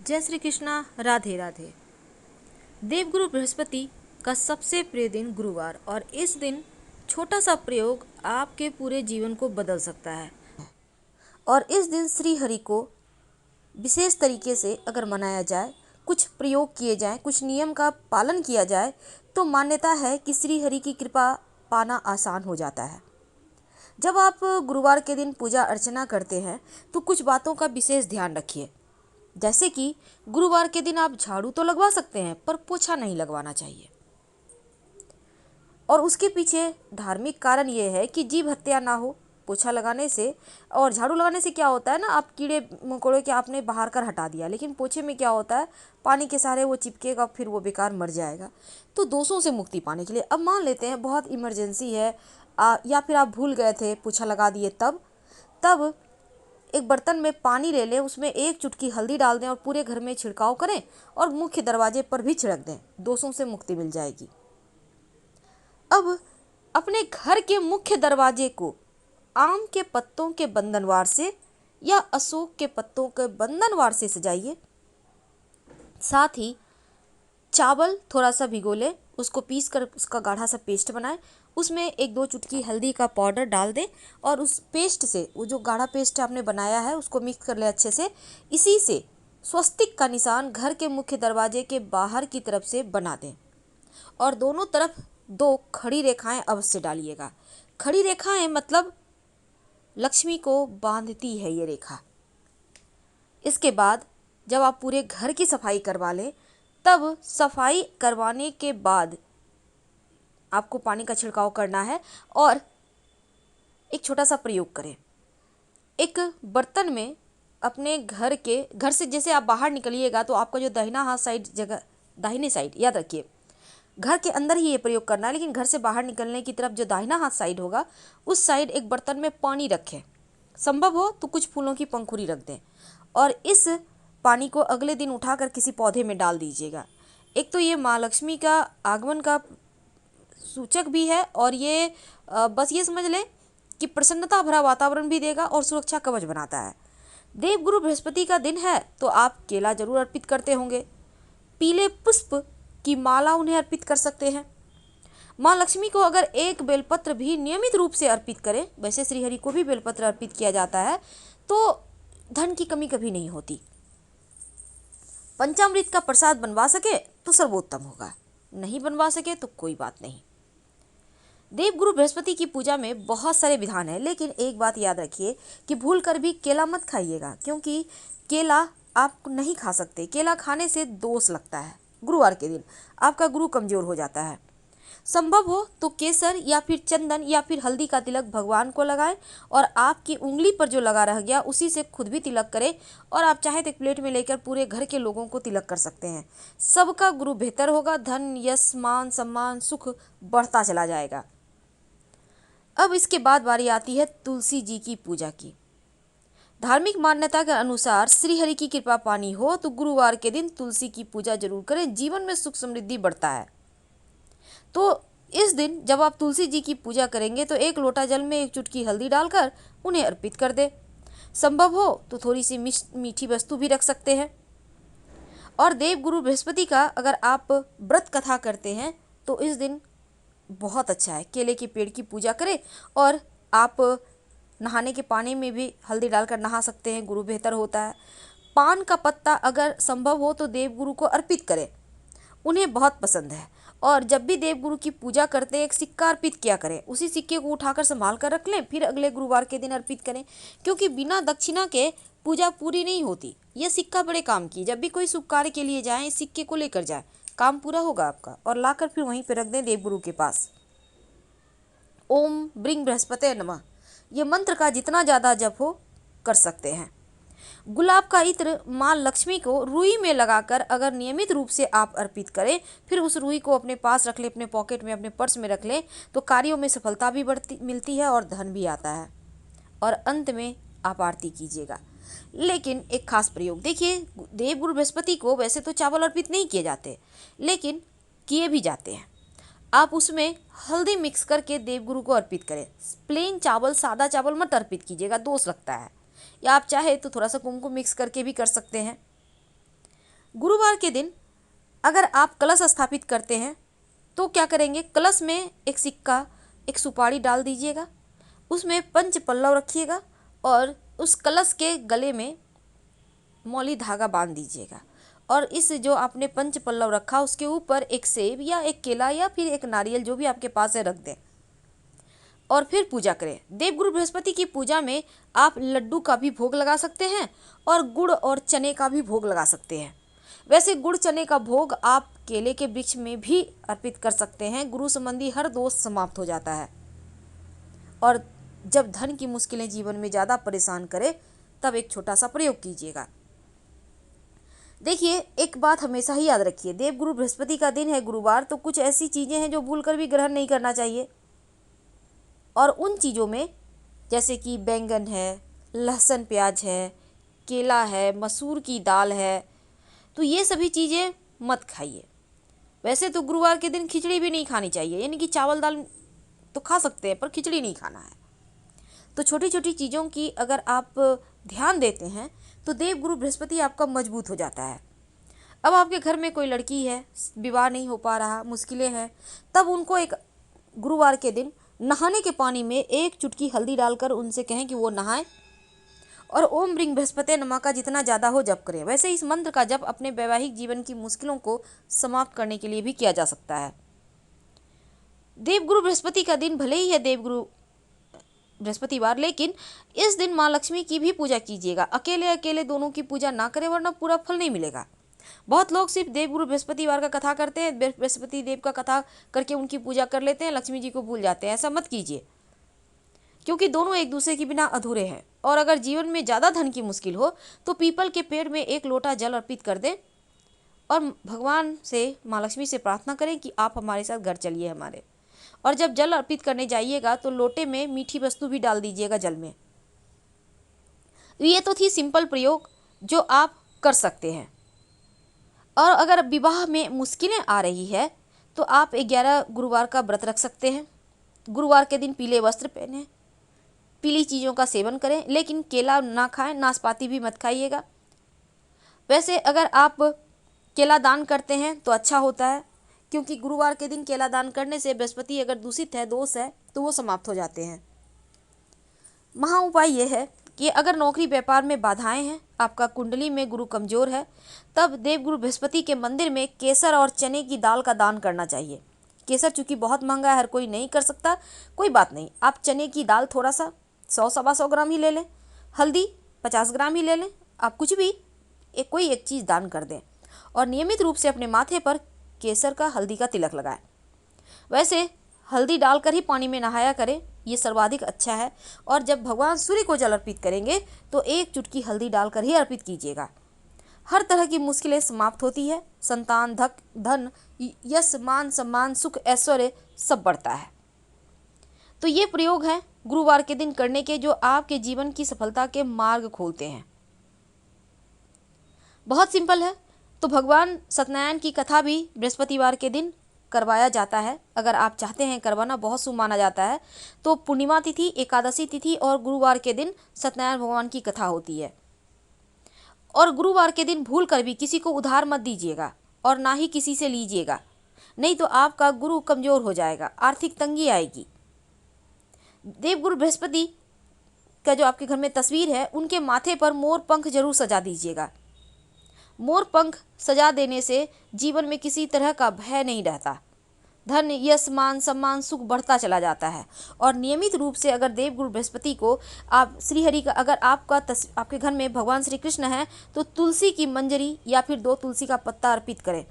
जय श्री कृष्णा। राधे राधे। देवगुरु बृहस्पति का सबसे प्रिय दिन गुरुवार, और इस दिन छोटा सा प्रयोग आपके पूरे जीवन को बदल सकता है। और इस दिन श्री हरि को विशेष तरीके से अगर मनाया जाए, कुछ प्रयोग किए जाएं, कुछ नियम का पालन किया जाए, तो मान्यता है कि श्री हरि की कृपा पाना आसान हो जाता है। जब आप गुरुवार के दिन पूजा अर्चना करते हैं तो कुछ बातों का विशेष ध्यान रखिए। जैसे कि गुरुवार के दिन आप झाड़ू तो लगवा सकते हैं, पर पोछा नहीं लगवाना चाहिए। और उसके पीछे धार्मिक कारण ये है कि जीव हत्या ना हो पोछा लगाने से। और झाड़ू लगाने से क्या होता है ना, आप कीड़े मकोड़े के आपने बाहर कर हटा दिया, लेकिन पोछे में क्या होता है, पानी के सहारे वो चिपकेगा, फिर वो बेकार मर जाएगा। तो दोषों से मुक्ति पाने के लिए अब मान लेते हैं बहुत इमरजेंसी है, या फिर आप भूल गए थे, पोछा लगा दिए, तब एक बर्तन में पानी ले लें, उसमें एक चुटकी हल्दी डाल दें और पूरे घर में छिड़काव करें और मुख्य दरवाजे पर भी छिड़क दें। दोषों से मुक्ति मिल जाएगी। अब अपने घर के मुख्य दरवाजे को आम के पत्तों के बंधनवार से या अशोक के पत्तों के बंधनवार से सजाइए। साथ ही चावल थोड़ा सा भिगो लें, उसको पीस कर उसका गाढ़ा सा पेस्ट बनाएं, उसमें 1-2 चुटकी हल्दी का पाउडर डाल दें और उस पेस्ट से, वो जो गाढ़ा पेस्ट आपने बनाया है, उसको मिक्स कर लें अच्छे से। इसी से स्वस्तिक का निशान घर के मुख्य दरवाजे के बाहर की तरफ से बना दें और दोनों तरफ 2 खड़ी रेखाएं अवश्य डालिएगा। खड़ी रेखाएं मतलब लक्ष्मी को बांधती है ये रेखा। इसके बाद जब आप पूरे घर की सफाई करवा लें, तब सफाई करवाने के बाद आपको पानी का छिड़काव करना है और एक छोटा सा प्रयोग करें। एक बर्तन में अपने घर से जैसे आप बाहर निकलिएगा तो आपका जो दाहिना हाथ साइड जगह, दाहिने साइड याद रखिए, घर के अंदर ही ये प्रयोग करना है, लेकिन घर से बाहर निकलने की तरफ जो दाहिना हाथ साइड होगा, उस साइड एक बर्तन में पानी रखें। संभव हो तो कुछ फूलों की पंखुड़ी रख दें और इस पानी को अगले दिन उठाकर किसी पौधे में डाल दीजिएगा। एक तो ये माँ लक्ष्मी का आगमन का सूचक भी है, और ये बस ये समझ लें कि प्रसन्नता भरा वातावरण भी देगा और सुरक्षा कवच बनाता है। देवगुरु बृहस्पति का दिन है तो आप केला जरूर अर्पित करते होंगे। पीले पुष्प की माला उन्हें अर्पित कर सकते हैं। माँ लक्ष्मी को अगर एक बेलपत्र भी नियमित रूप से अर्पित करें, वैसे श्रीहरि को भी बेलपत्र अर्पित किया जाता है, तो धन की कमी कभी नहीं होती। पंचामृत का प्रसाद बनवा सके तो सर्वोत्तम होगा, नहीं बनवा सके तो कोई बात नहीं। देवगुरु बृहस्पति की पूजा में बहुत सारे विधान हैं, लेकिन एक बात याद रखिए कि भूल कर भी केला मत खाइएगा, क्योंकि केला आप नहीं खा सकते। केला खाने से दोष लगता है। गुरुवार के दिन आपका गुरु कमजोर हो जाता है। संभव हो तो केसर या फिर चंदन या फिर हल्दी का तिलक भगवान को लगाएं और आपकी उंगली पर जो लगा रह गया उसी से खुद भी तिलक करें, और आप चाहे तो एक प्लेट में लेकर पूरे घर के लोगों को तिलक कर सकते हैं। सबका गुरु बेहतर होगा, धन यश मान सम्मान सुख बढ़ता चला जाएगा। अब इसके बाद बारी आती है तुलसी जी की पूजा की। धार्मिक मान्यता के अनुसार श्री हरि की कृपा पानी हो तो गुरुवार के दिन तुलसी की पूजा जरूर करें, जीवन में सुख समृद्धि बढ़ता है। तो इस दिन जब आप तुलसी जी की पूजा करेंगे तो 1 लोटा जल में 1 चुटकी हल्दी डालकर उन्हें अर्पित कर दें। संभव हो तो थोड़ी सी मीठी वस्तु भी रख सकते हैं। और देवगुरु बृहस्पति का अगर आप व्रत कथा करते हैं तो इस दिन बहुत अच्छा है। केले के पेड़ की पूजा करें और आप नहाने के पानी में भी हल्दी डालकर नहा सकते हैं, गुरु बेहतर होता है। पान का पत्ता अगर संभव हो तो देवगुरु को अर्पित करें, उन्हें बहुत पसंद है। और जब भी देवगुरु की पूजा करते हैं एक सिक्का अर्पित किया करें, उसी सिक्के को उठाकर संभाल कर रख लें, फिर अगले गुरुवार के दिन अर्पित करें, क्योंकि बिना दक्षिणा के पूजा पूरी नहीं होती। यह सिक्का बड़े काम की, जब भी कोई शुभ कार्य के लिए जाएं इस सिक्के को लेकर जाएं, काम पूरा होगा आपका। और लाकर फिर वहीं पर रख दें देवगुरु के पास। ओम ब्रिंग बृहस्पते नमः, ये मंत्र का जितना ज़्यादा जप हो कर सकते हैं। गुलाब का इत्र माँ लक्ष्मी को रुई में लगाकर अगर नियमित रूप से आप अर्पित करें, फिर उस रुई को अपने पास रख लें, अपने पॉकेट में, अपने पर्स में रख लें, तो कार्यों में सफलता भी मिलती है और धन भी आता है। और अंत में आप आरती कीजिएगा। लेकिन एक खास प्रयोग देखिए, देवगुरु बृहस्पति को वैसे तो चावल अर्पित नहीं किए जाते, लेकिन किए भी जाते हैं। आप उसमें हल्दी मिक्स करके देवगुरु को अर्पित करें। प्लेन चावल, सादा चावल मत अर्पित कीजिएगा, दोष लगता है। या आप चाहे तो थोड़ा सा कुमकुम मिक्स करके भी कर सकते हैं। गुरुवार के दिन अगर आप कलश स्थापित करते हैं तो क्या करेंगे, कलश में एक सिक्का, एक सुपारी डाल दीजिएगा, उसमें पंच पल्लव रखिएगा और उस कलश के गले में मौली धागा बांध दीजिएगा और इस जो आपने पंच पल्लव रखा उसके ऊपर एक सेब या एक केला या फिर एक नारियल जो भी आपके पास है रख दें और फिर पूजा करें। देवगुरु बृहस्पति की पूजा में आप लड्डू का भी भोग लगा सकते हैं और गुड़ और चने का भी भोग लगा सकते हैं। वैसे गुड़ चने का भोग आप केले के वृक्ष में भी अर्पित कर सकते हैं। गुरु संबंधी हर दोष समाप्त हो जाता है और जब धन की मुश्किलें जीवन में ज़्यादा परेशान करे तब एक छोटा सा प्रयोग कीजिएगा। देखिए, एक बात हमेशा ही याद रखिए, देवगुरु बृहस्पति का दिन है गुरुवार, तो कुछ ऐसी चीज़ें हैं जो भूलकर भी ग्रहण नहीं करना चाहिए और उन चीज़ों में जैसे कि बैंगन है, लहसुन प्याज है, केला है, मसूर की दाल है, तो ये सभी चीज़ें मत खाइए। वैसे तो गुरुवार के दिन खिचड़ी भी नहीं खानी चाहिए, यानी कि चावल दाल तो खा सकते हैं पर खिचड़ी नहीं खाना है। तो छोटी छोटी चीज़ों की अगर आप ध्यान देते हैं तो देवगुरु बृहस्पति आपका मजबूत हो जाता है। अब आपके घर में कोई लड़की है, विवाह नहीं हो पा रहा, मुश्किलें हैं, तब उनको एक गुरुवार के दिन नहाने के पानी में एक चुटकी हल्दी डालकर उनसे कहें कि वो नहाएं और ओम ह्रीं बृहस्पते नमः का जितना ज़्यादा हो जप करें। वैसे इस मंत्र का जप अपने वैवाहिक जीवन की मुश्किलों को समाप्त करने के लिए भी किया जा सकता है। देवगुरु बृहस्पति का दिन भले ही है देवगुरु बृहस्पतिवार, लेकिन इस दिन माँ लक्ष्मी की भी पूजा कीजिएगा। अकेले अकेले दोनों की पूजा ना करें वरना पूरा फल नहीं मिलेगा। बहुत लोग सिर्फ देवगुरु बृहस्पतिवार का कथा करते हैं, बृहस्पति देव का कथा करके उनकी पूजा कर लेते हैं, लक्ष्मी जी को भूल जाते हैं। ऐसा मत कीजिए, क्योंकि दोनों एक दूसरे के बिना अधूरे हैं। और अगर जीवन में ज़्यादा धन की मुश्किल हो तो पीपल के पेड़ में एक लोटा जल अर्पित कर दें और भगवान से, माँ लक्ष्मी से प्रार्थना करें कि आप हमारे साथ घर चलिए हमारे। और जब जल अर्पित करने जाइएगा तो लोटे में मीठी वस्तु भी डाल दीजिएगा जल में। ये तो थी सिंपल प्रयोग जो आप कर सकते हैं। और अगर विवाह में मुश्किलें आ रही है तो आप 11 गुरुवार का व्रत रख सकते हैं। गुरुवार के दिन पीले वस्त्र पहनें, पीली चीज़ों का सेवन करें, लेकिन केला ना खाएं, नाशपाती भी मत खाइएगा। वैसे अगर आप केला दान करते हैं तो अच्छा होता है, क्योंकि गुरुवार के दिन केला दान करने से बृहस्पति अगर दूषित है, दोष है, तो वो समाप्त हो जाते हैं। महा उपाय ये है कि अगर नौकरी व्यापार में बाधाएं हैं, आपका कुंडली में गुरु कमजोर है, तब देवगुरु बृहस्पति के मंदिर में केसर और चने की दाल का दान करना चाहिए। केसर चूँकि बहुत महंगा है, हर कोई नहीं कर सकता, कोई बात नहीं, आप चने की दाल थोड़ा सा 100-125 ग्राम ही ले लें, हल्दी 50 ग्राम ही ले लें, आप कुछ भी कोई एक चीज़ दान कर दें और नियमित रूप से अपने माथे पर केसर का, हल्दी का तिलक लगाएं। वैसे हल्दी डालकर ही पानी में नहाया करें, ये सर्वाधिक अच्छा है। और जब भगवान सूर्य को जल अर्पित करेंगे तो एक चुटकी हल्दी डालकर ही अर्पित कीजिएगा। हर तरह की मुश्किलें समाप्त होती है, संतान, धन, यश, मान, सम्मान, सुख, ऐश्वर्य सब बढ़ता है। तो ये प्रयोग है गुरुवार के दिन करने के, जो आपके जीवन की सफलता के मार्ग खोलते हैं। बहुत सिंपल है। तो भगवान सत्यनारायण की कथा भी बृहस्पतिवार के दिन करवाया जाता है। अगर आप चाहते हैं करवाना, बहुत शुभ माना जाता है। तो पूर्णिमा तिथि, एकादशी तिथि और गुरुवार के दिन सत्यनारायण भगवान की कथा होती है। और गुरुवार के दिन भूल कर भी किसी को उधार मत दीजिएगा और ना ही किसी से लीजिएगा, नहीं तो आपका गुरु कमज़ोर हो जाएगा, आर्थिक तंगी आएगी। देवगुरु बृहस्पति का जो आपके घर में तस्वीर है, उनके माथे पर मोर पंख जरूर सजा दीजिएगा। मोर पंख सजा देने से जीवन में किसी तरह का भय नहीं रहता, धन, यश, मान, सम्मान, सुख बढ़ता चला जाता है। और नियमित रूप से अगर देवगुरु बृहस्पति को आप श्रीहरि का, अगर आपके घर में भगवान श्री कृष्ण हैं तो तुलसी की मंजरी या फिर 2 तुलसी का पत्ता अर्पित करें।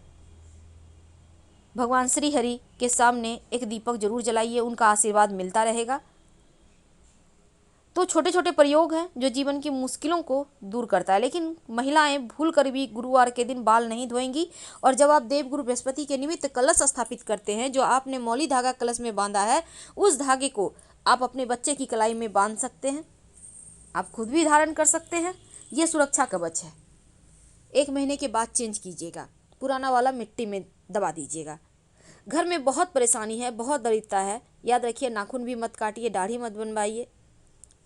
भगवान श्रीहरि के सामने एक दीपक जरूर जलाइए, उनका आशीर्वाद मिलता रहेगा। तो छोटे छोटे प्रयोग हैं जो जीवन की मुश्किलों को दूर करता है। लेकिन महिलाएं भूल कर भी गुरुवार के दिन बाल नहीं धोएंगी। और जब आप देवगुरु बृहस्पति के निमित्त कलश स्थापित करते हैं, जो आपने मौली धागा कलश में बांधा है, उस धागे को आप अपने बच्चे की कलाई में बांध सकते हैं, आप खुद भी धारण कर सकते हैं। ये सुरक्षा कवच है। 1 महीने के बाद चेंज कीजिएगा, पुराना वाला मिट्टी में दबा दीजिएगा। घर में बहुत परेशानी है, बहुत दरिद्रता है, याद रखिए, नाखून भी मत काटिए, दाढ़ी मत बनवाइए,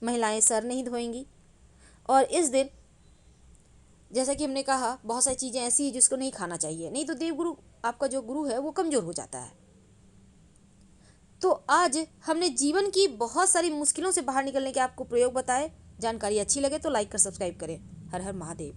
महिलाएं सर नहीं धोएंगी। और इस दिन जैसा कि हमने कहा, बहुत सारी चीज़ें ऐसी हैं जिसको नहीं खाना चाहिए, नहीं तो देवगुरु, आपका जो गुरु है वो कमज़ोर हो जाता है। तो आज हमने जीवन की बहुत सारी मुश्किलों से बाहर निकलने के आपको प्रयोग बताए। जानकारी अच्छी लगे तो लाइक कर सब्सक्राइब करें। हर हर महादेव।